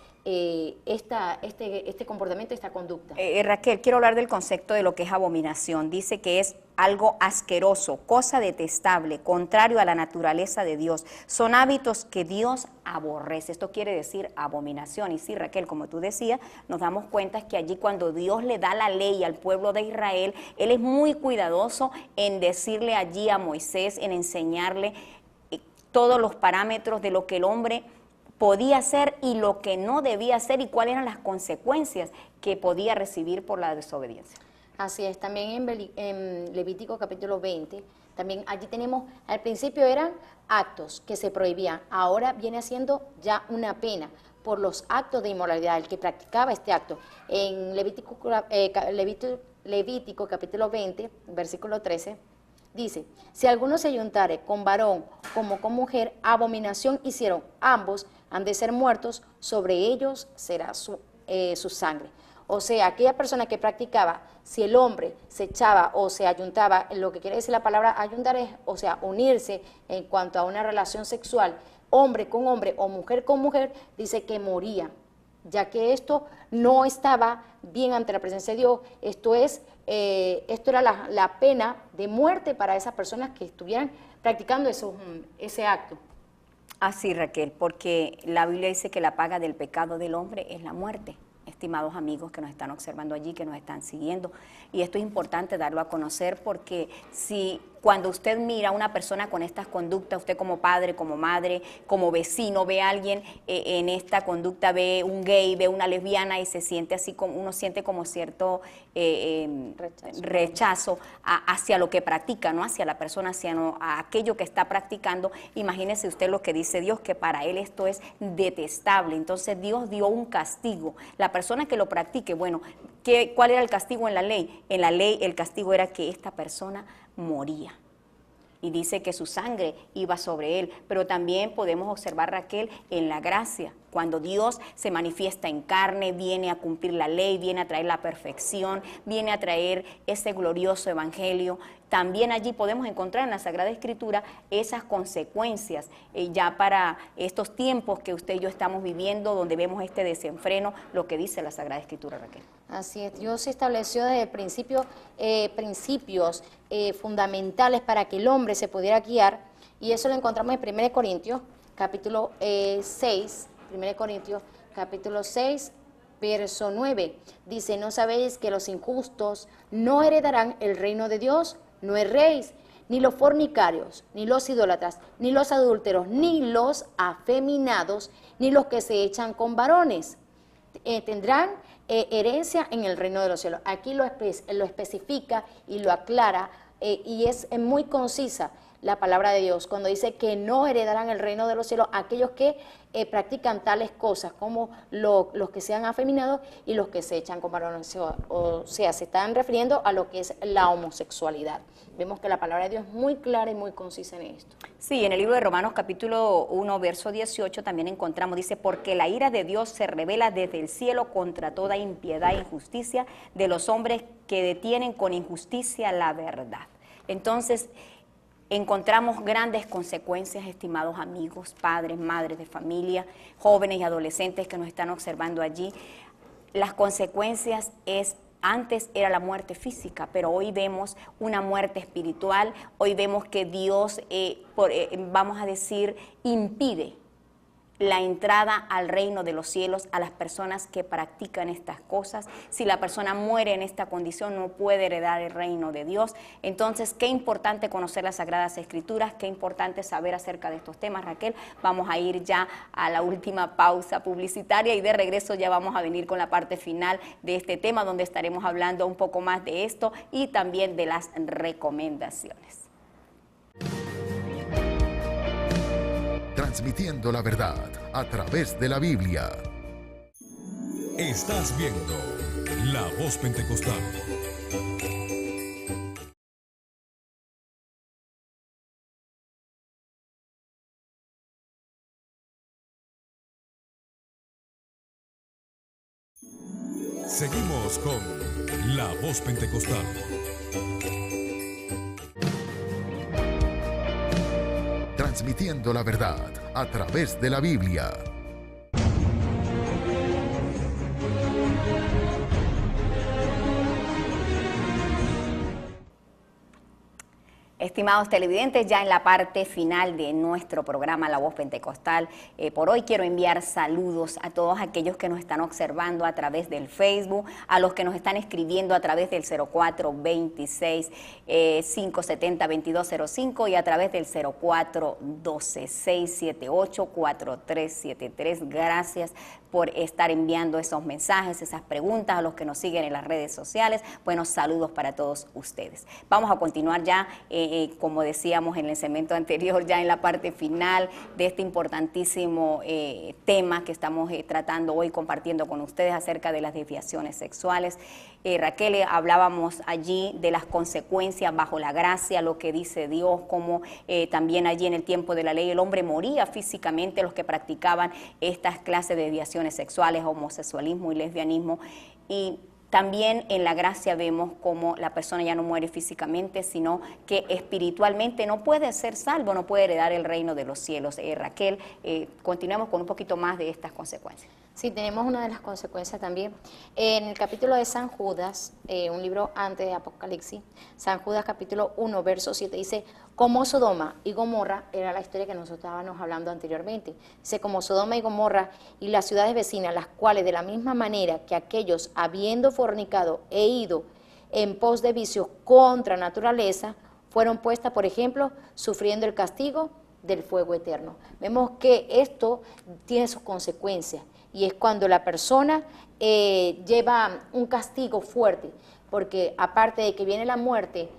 este comportamiento, esta conducta. Raquel, quiero hablar del concepto de lo que es abominación. Dice que es algo asqueroso, cosa detestable, contrario a la naturaleza de Dios. Son hábitos que Dios aborrece. Esto quiere decir abominación. Y sí, Raquel, como tú decías, nos damos cuenta que allí, cuando Dios le da la ley al pueblo de Israel, Él es muy cuidadoso en decirle allí a Moisés, en enseñarle todos los parámetros de lo que el hombre podía hacer y lo que no debía hacer, y cuáles eran las consecuencias que podía recibir por la desobediencia. Así es, también en Levítico capítulo 20, también allí tenemos, al principio eran actos que se prohibían, ahora viene siendo ya una pena por los actos de inmoralidad, el que practicaba este acto. En Levítico capítulo 20, versículo 13, Dice, si alguno se ayuntare con varón como con mujer, abominación hicieron, ambos han de ser muertos, sobre ellos será su sangre. O sea, aquella persona que practicaba, si el hombre se echaba o se ayuntaba, lo que quiere decir la palabra ayuntar es, o sea, unirse en cuanto a una relación sexual, hombre con hombre o mujer con mujer, dice que moría, ya que esto no estaba bien ante la presencia de Dios. Esto era la pena de muerte para esas personas que estuvieran practicando ese acto. Así, Raquel, porque la Biblia dice que la paga del pecado del hombre es la muerte. Estimados amigos que nos están observando allí, que nos están siguiendo, y esto es importante darlo a conocer, porque si cuando usted mira a una persona con estas conductas, usted como padre, como madre, como vecino, ve a alguien en esta conducta, ve un gay, ve una lesbiana y se siente así, como uno siente como cierto rechazo hacia lo que practica, no hacia la persona, a aquello que está practicando. Imagínese usted lo que dice Dios, que para él esto es detestable. Entonces Dios dio un castigo. La persona que lo practique, bueno, ¿cuál era el castigo en la ley? En la ley el castigo era que esta persona moría. Y dice que su sangre iba sobre él. Pero también podemos observar, Raquel, en la gracia, cuando Dios se manifiesta en carne, viene a cumplir la ley, viene a traer la perfección, viene a traer ese glorioso evangelio. También allí podemos encontrar en la Sagrada Escritura esas consecuencias ya para estos tiempos que usted y yo estamos viviendo, donde vemos este desenfreno, lo que dice la Sagrada Escritura, Raquel. Así es, Dios estableció desde el principio principios fundamentales para que el hombre se pudiera guiar, y eso lo encontramos en 1 Corintios, capítulo 6, 1 Corintios, capítulo 6, verso 9. Dice, ¿no sabéis que los injustos no heredarán el reino de Dios? No erréis, ni los fornicarios, ni los idólatras, ni los adúlteros, ni los afeminados, ni los que se echan con varones tendrán herencia en el reino de los cielos. Aquí lo especifica y lo aclara, y es muy concisa la palabra de Dios cuando dice que no heredarán el reino de los cielos aquellos que practican tales cosas como los que sean afeminados y los que se echan con varones. O sea, se están refiriendo a lo que es la homosexualidad. Vemos que la palabra de Dios es muy clara y muy concisa en esto. Sí, en el libro de Romanos capítulo 1, verso 18 también encontramos, dice, porque la ira de Dios se revela desde el cielo contra toda impiedad e injusticia de los hombres que detienen con injusticia la verdad. Entonces, encontramos grandes consecuencias, estimados amigos, padres, madres de familia, jóvenes y adolescentes que nos están observando allí. Las consecuencias antes era la muerte física, pero hoy vemos una muerte espiritual. Hoy vemos que Dios, vamos a decir, impide la entrada al reino de los cielos a las personas que practican estas cosas. Si la persona muere en esta condición, no puede heredar el reino de Dios. Entonces, qué importante conocer las Sagradas Escrituras, qué importante saber acerca de estos temas, Raquel. Vamos a ir ya a la última pausa publicitaria y de regreso ya vamos a venir con la parte final de este tema, donde estaremos hablando un poco más de esto y también de las recomendaciones. Transmitiendo la verdad a través de la Biblia. Estás viendo La Voz Pentecostal. Seguimos con La Voz Pentecostal. Transmitiendo la verdad a través de la Biblia. Estimados televidentes, ya en la parte final de nuestro programa La Voz Pentecostal, por hoy quiero enviar saludos a todos aquellos que nos están observando a través del Facebook, a los que nos están escribiendo a través del 0426-570-2205 y a través del 0412-678-4373. Gracias por estar enviando esos mensajes, esas preguntas, a los que nos siguen en las redes sociales. Buenos saludos para todos ustedes. Vamos a continuar ya, como decíamos en el segmento anterior, ya en la parte final de este importantísimo tema que estamos tratando hoy, compartiendo con ustedes acerca de las desviaciones sexuales. Raquel, hablábamos allí de las consecuencias bajo la gracia, lo que dice Dios, como también allí en el tiempo de la ley el hombre moría físicamente, los que practicaban estas clases de desviaciones sexuales, homosexualismo y lesbianismo. Y también en la gracia vemos como la persona ya no muere físicamente, sino que espiritualmente no puede ser salvo, no puede heredar el reino de los cielos. Raquel, continuemos con un poquito más de estas consecuencias. Sí, tenemos una de las consecuencias también. En el capítulo de San Judas, un libro antes de Apocalipsis, San Judas capítulo 1, verso 7, dice, como Sodoma y Gomorra, era la historia que nosotros estábamos hablando anteriormente, dice, como Sodoma y Gomorra y las ciudades vecinas, las cuales de la misma manera que aquellos, habiendo fornicado e ido en pos de vicios contra naturaleza, fueron puestas, por ejemplo, sufriendo el castigo del fuego eterno. Vemos que esto tiene sus consecuencias. Y es cuando la persona lleva un castigo fuerte, porque aparte de que viene la muerte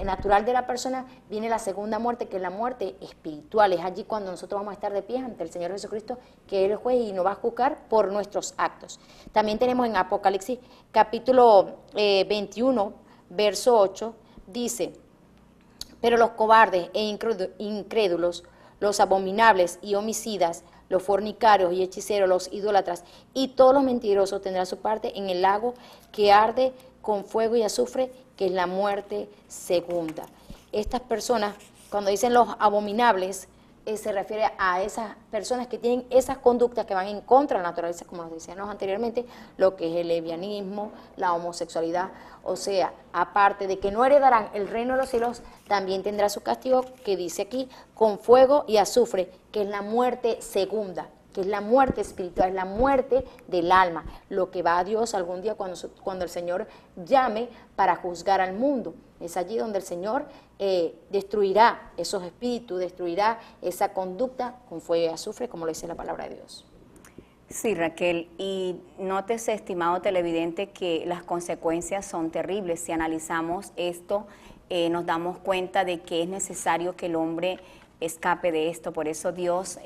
natural de la persona, viene la segunda muerte, que es la muerte espiritual. Es allí cuando nosotros vamos a estar de pie ante el Señor Jesucristo, que es el juez y nos va a juzgar por nuestros actos. También tenemos en Apocalipsis capítulo 21, verso 8, dice, pero los cobardes e incrédulos, los abominables y homicidas, los fornicarios y hechiceros, los idólatras y todos los mentirosos tendrán su parte en el lago que arde con fuego y azufre, que es la muerte segunda. Estas personas, cuando dicen los abominables, se refiere a esas personas que tienen esas conductas que van en contra de la naturaleza, como nos decíamos anteriormente, lo que es el lesbianismo, la homosexualidad. O sea, aparte de que no heredarán el reino de los cielos, también tendrá su castigo, que dice aquí, con fuego y azufre, que es la muerte segunda, que es la muerte espiritual, es la muerte del alma, lo que va a Dios algún día cuando el Señor llame para juzgar al mundo. Es allí donde el Señor destruirá esos espíritus, destruirá esa conducta con fuego y azufre, como lo dice la palabra de Dios. Sí, Raquel, y nótese, estimado televidente, que las consecuencias son terribles. Si analizamos esto, nos damos cuenta de que es necesario que el hombre escape de esto. Por eso Dios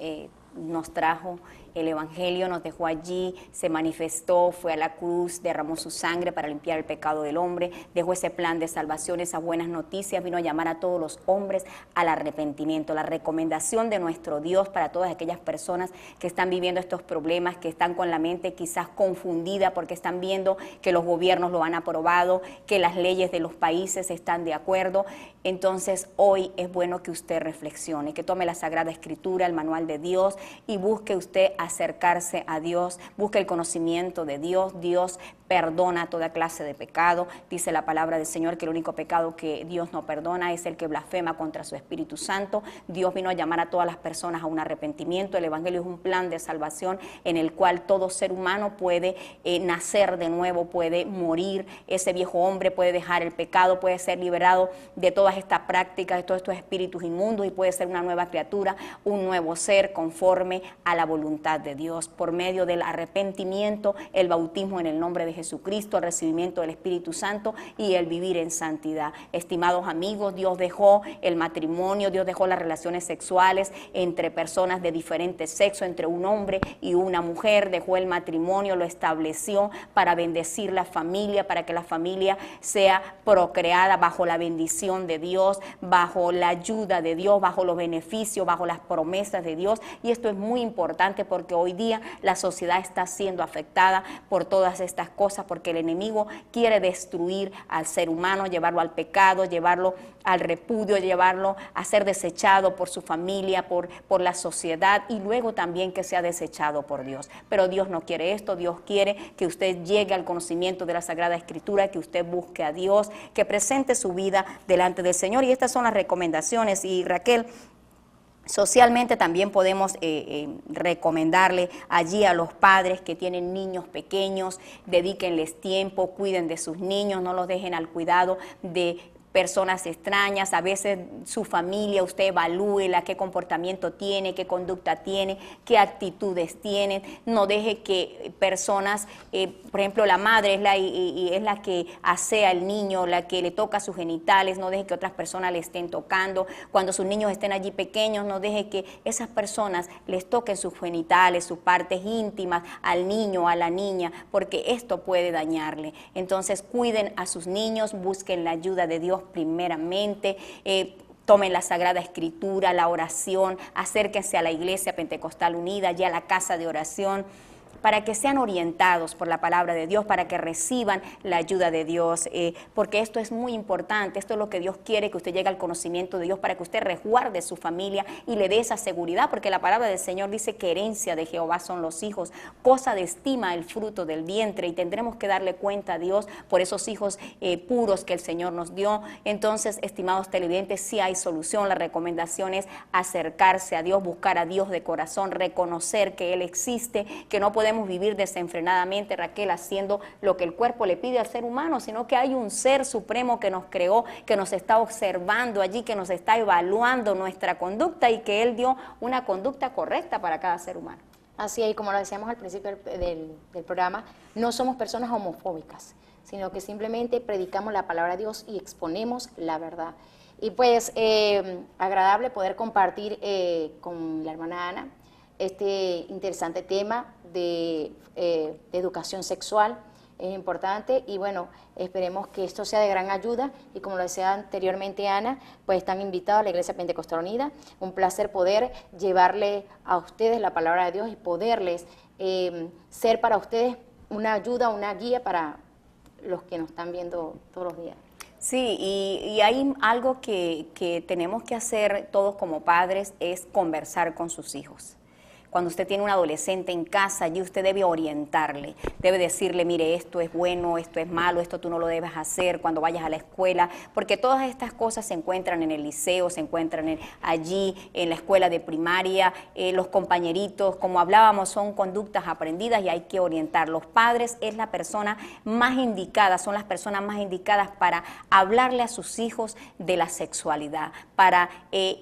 nos trajo el Evangelio, nos dejó allí, se manifestó, fue a la cruz, derramó su sangre para limpiar el pecado del hombre, dejó ese plan de salvación, esas buenas noticias, vino a llamar a todos los hombres al arrepentimiento. La recomendación de nuestro Dios para todas aquellas personas que están viviendo estos problemas, que están con la mente quizás confundida porque están viendo que los gobiernos lo han aprobado, que las leyes de los países están de acuerdo. Entonces hoy es bueno que usted reflexione, que tome la Sagrada Escritura, el manual de Dios, y busque usted acercarse a Dios, busque el conocimiento de Dios. Dios perdona toda clase de pecado. Dice la palabra del Señor que el único pecado que Dios no perdona es el que blasfema contra su Espíritu Santo. Dios vino a llamar a todas las personas a un arrepentimiento. El Evangelio es un plan de salvación en el cual todo ser humano puede nacer de nuevo, puede morir. Ese viejo hombre puede dejar el pecado, puede ser liberado de todas estas prácticas, de todos estos espíritus inmundos, y puede ser una nueva criatura, un nuevo ser conforme a la voluntad de Dios, por medio del arrepentimiento, el bautismo en el nombre de Jesucristo, el recibimiento del Espíritu Santo y el vivir en santidad. Estimados amigos, Dios dejó el matrimonio, Dios dejó las relaciones sexuales entre personas de diferentes sexos, entre un hombre y una mujer, dejó el matrimonio, lo estableció para bendecir la familia, para que la familia sea procreada bajo la bendición de Dios, bajo la ayuda de Dios, bajo los beneficios, bajo las promesas de Dios. Y esto es muy importante porque hoy día la sociedad está siendo afectada por todas estas cosas, porque el enemigo quiere destruir al ser humano, llevarlo al pecado, llevarlo al repudio, llevarlo a ser desechado por su familia, por la sociedad, y luego también que sea desechado por Dios. Pero Dios no quiere esto. Dios quiere que usted llegue al conocimiento de la Sagrada Escritura, que usted busque a Dios, que presente su vida delante del Señor. Y estas son las recomendaciones. Y Raquel, socialmente también podemos recomendarle allí a los padres que tienen niños pequeños, dedíquenles tiempo, cuiden de sus niños, no los dejen al cuidado de personas extrañas, a veces su familia, usted evalúela qué comportamiento tiene, qué conducta tiene, qué actitudes tienen. No deje que personas, por ejemplo, la madre es la que asea al niño, la que le toca sus genitales, no deje que otras personas le estén tocando. Cuando sus niños estén allí pequeños, no deje que esas personas les toquen sus genitales, sus partes íntimas al niño, a la niña, porque esto puede dañarle. Entonces, cuiden a sus niños, busquen la ayuda de Dios primeramente, tomen la Sagrada Escritura, la oración, acérquense a la Iglesia Pentecostal Unida, ya a la casa de oración, para que sean orientados por la palabra de Dios, para que reciban la ayuda de Dios, porque esto es muy importante, esto es lo que Dios quiere, que usted llegue al conocimiento de Dios, para que usted resguarde su familia y le dé esa seguridad, porque la palabra del Señor dice que herencia de Jehová son los hijos, cosa de estima el fruto del vientre, y tendremos que darle cuenta a Dios por esos hijos puros que el Señor nos dio. Entonces, estimados televidentes, sí hay solución. La recomendación es acercarse a Dios, buscar a Dios de corazón, reconocer que Él existe, que no podemos vivir desenfrenadamente, Raquel, haciendo lo que el cuerpo le pide al ser humano, sino que hay un ser supremo que nos creó, que nos está observando allí, que nos está evaluando nuestra conducta y que Él dio una conducta correcta para cada ser humano. Así es, como lo decíamos al principio del programa, no somos personas homofóbicas, sino que simplemente predicamos la palabra de Dios y exponemos la verdad. Y pues agradable poder compartir con la hermana Ana este interesante tema de educación sexual. Es importante y bueno, esperemos que esto sea de gran ayuda y como lo decía anteriormente Ana, pues están invitados a la Iglesia Pentecostal Unida. Un placer poder llevarle a ustedes la palabra de Dios y poderles ser para ustedes una ayuda, una guía para los que nos están viendo todos los días. Sí, y hay algo que tenemos que hacer todos como padres, es conversar con sus hijos. Cuando usted tiene un adolescente en casa, allí usted debe orientarle, debe decirle, mire, esto es bueno, esto es malo, esto tú no lo debes hacer cuando vayas a la escuela, porque todas estas cosas se encuentran en el liceo, se encuentran allí en la escuela de primaria, los compañeritos, como hablábamos, son conductas aprendidas y hay que orientar. Los padres es la persona más indicada, son las personas más indicadas para hablarle a sus hijos de la sexualidad, para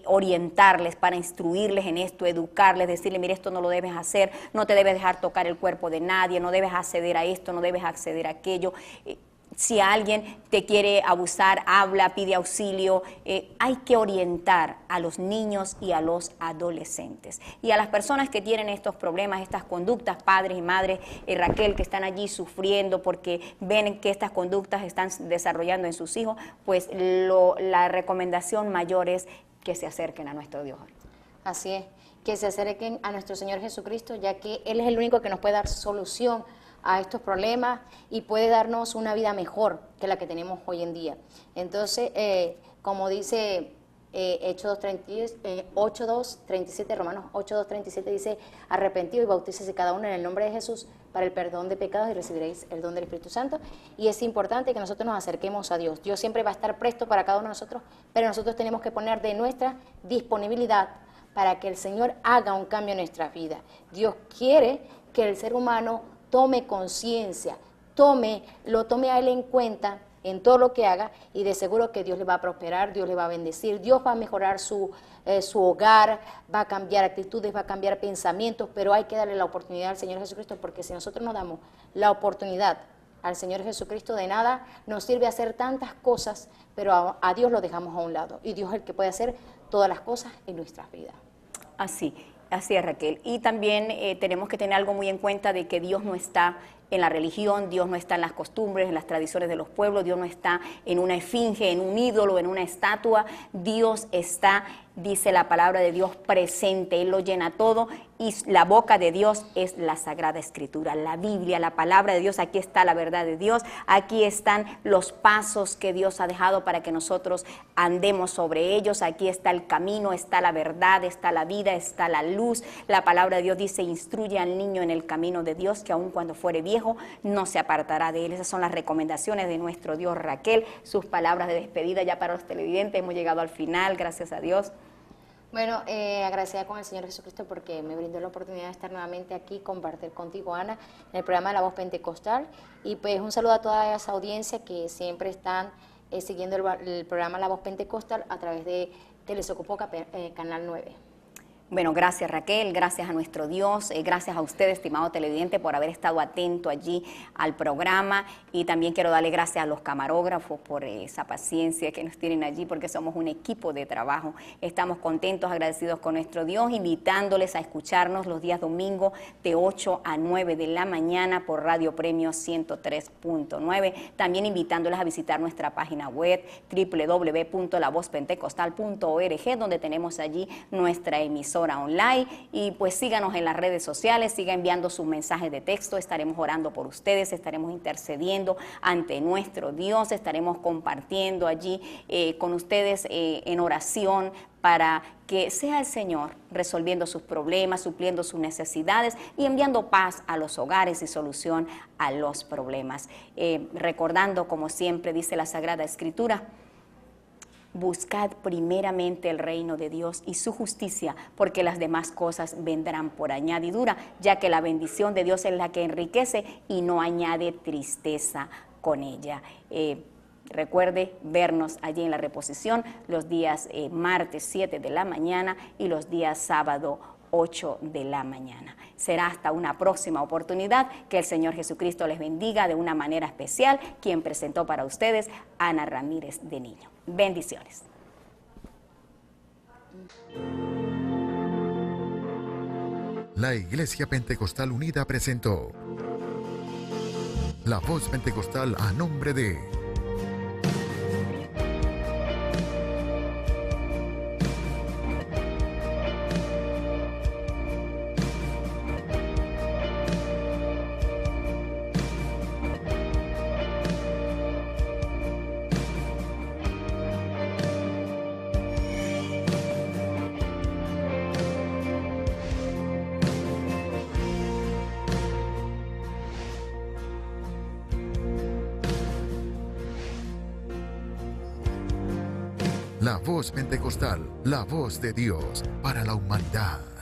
orientarles, para instruirles en esto, educarles, decirle, mire, esto no lo debes hacer, no te debes dejar tocar el cuerpo de nadie, no debes acceder a esto, no debes acceder a aquello. Si alguien te quiere abusar, habla, pide auxilio. Hay que orientar a los niños y a los adolescentes. Y a las personas que tienen estos problemas, estas conductas, padres y madres, Raquel, que están allí sufriendo porque ven que estas conductas están desarrollando en sus hijos, pues la recomendación mayor es que se acerquen a nuestro Dios. Así es, que se acerquen a nuestro Señor Jesucristo, ya que Él es el único que nos puede dar solución a estos problemas y puede darnos una vida mejor que la que tenemos hoy en día. Entonces, como dice Hechos 8:2:37, Romanos 8:2:37 dice, arrepentido y bautícese cada uno en el nombre de Jesús para el perdón de pecados y recibiréis el don del Espíritu Santo. Y es importante que nosotros nos acerquemos a Dios. Dios siempre va a estar presto para cada uno de nosotros, pero nosotros tenemos que poner de nuestra disponibilidad para que el Señor haga un cambio en nuestra vida. Dios quiere que el ser humano tome conciencia, lo tome a Él en cuenta en todo lo que haga y de seguro que Dios le va a prosperar, Dios le va a bendecir, Dios va a mejorar su hogar, va a cambiar actitudes, va a cambiar pensamientos, pero hay que darle la oportunidad al Señor Jesucristo, porque si nosotros no damos la oportunidad al Señor Jesucristo, de nada nos sirve hacer tantas cosas, pero a Dios lo dejamos a un lado y Dios es el que puede hacer todas las cosas en nuestras vidas. Así es, Raquel. Y también tenemos que tener algo muy en cuenta de que Dios no está en la religión, Dios no está en las costumbres, en las tradiciones de los pueblos, Dios no está en una esfinge, en un ídolo, en una estatua. Dios está, dice la palabra de Dios, presente, Él lo llena todo y la boca de Dios es la Sagrada Escritura, la Biblia, la palabra de Dios. Aquí está la verdad de Dios, aquí están los pasos que Dios ha dejado para que nosotros andemos sobre ellos, aquí está el camino, está la verdad, está la vida, está la luz. La palabra de Dios dice, instruye al niño en el camino de Dios, que aun cuando fuere viejo no se apartará de él. Esas son las recomendaciones de nuestro Dios. Raquel, sus palabras de despedida ya para los televidentes. Hemos llegado al final, gracias a Dios. Bueno, agradecida con el Señor Jesucristo porque me brindó la oportunidad de estar nuevamente aquí, compartir contigo, Ana, en el programa de La Voz Pentecostal. Y pues un saludo a toda esa audiencia que siempre están siguiendo el programa La Voz Pentecostal a través de Telescopio Canal 9. Bueno, gracias Raquel, gracias a nuestro Dios, gracias a usted, estimado televidente, por haber estado atento allí al programa, y también quiero darle gracias a los camarógrafos por esa paciencia que nos tienen allí, porque somos un equipo de trabajo. Estamos contentos, agradecidos con nuestro Dios, invitándoles a escucharnos los días domingos de 8 a 9 de la mañana por Radio Premio 103.9, también invitándoles a visitar nuestra página web www.lavozpentecostal.org, donde tenemos allí nuestra emisión online, y pues síganos en las redes sociales, siga enviando sus mensajes de texto, estaremos orando por ustedes, estaremos intercediendo ante nuestro Dios, estaremos compartiendo allí con ustedes en oración para que sea el Señor resolviendo sus problemas, supliendo sus necesidades y enviando paz a los hogares y solución a los problemas. Recordando, como siempre dice la Sagrada Escritura, buscad primeramente el reino de Dios y su justicia, porque las demás cosas vendrán por añadidura, ya que la bendición de Dios es la que enriquece y no añade tristeza con ella. Recuerde vernos allí en la reposición los días martes 7 de la mañana y los días sábado 8 de la mañana. Será hasta una próxima oportunidad. Que el Señor Jesucristo les bendiga de una manera especial. Quien presentó para ustedes, Ana Ramírez de Niño. Bendiciones. La Iglesia Pentecostal Unida presentó La Voz Pentecostal a nombre de La Voz Pentecostal, la voz de Dios para la humanidad.